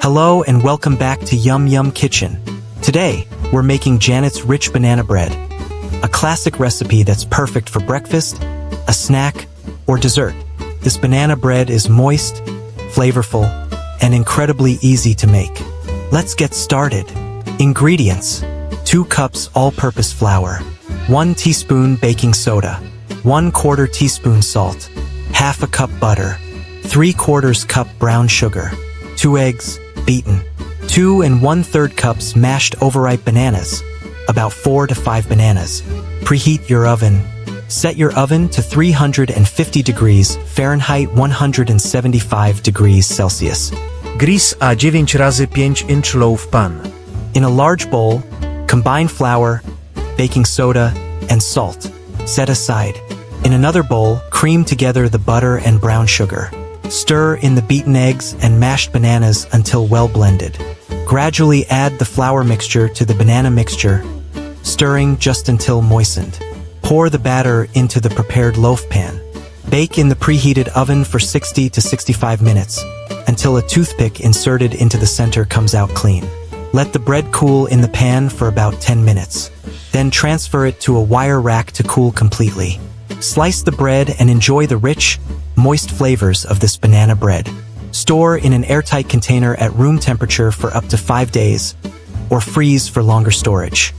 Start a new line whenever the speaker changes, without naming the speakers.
Hello and welcome back to Yum Yum Kitchen. Today, we're making Janet's rich banana bread, a classic recipe that's perfect for breakfast, a snack, or dessert. This banana bread is moist, flavorful, and incredibly easy to make. Let's get started. Ingredients: 2 cups all-purpose flour, 1 teaspoon baking soda, 1/4 teaspoon salt, half a cup butter, 3/4 cup brown sugar, 2 eggs, beaten, 2 1/3 cups mashed overripe bananas, about 4 to 5 bananas. Preheat your oven. Set your oven to 350 degrees Fahrenheit 175 degrees Celsius.
Gris a 9 razy 5 low w pan.
In a large bowl, combine flour, baking soda, and salt. Set aside. In another bowl, cream together the butter and brown sugar. Stir in the beaten eggs and mashed bananas until well blended. Gradually add the flour mixture to the banana mixture, stirring just until moistened. Pour the batter into the prepared loaf pan. Bake in the preheated oven for 60 to 65 minutes, until a toothpick inserted into the center comes out clean. Let the bread cool in the pan for about 10 minutes. Then transfer it to a wire rack to cool completely. Slice the bread and enjoy the rich, moist flavors of this banana bread. Store in an airtight container at room temperature for up to 5 days, or freeze for longer storage.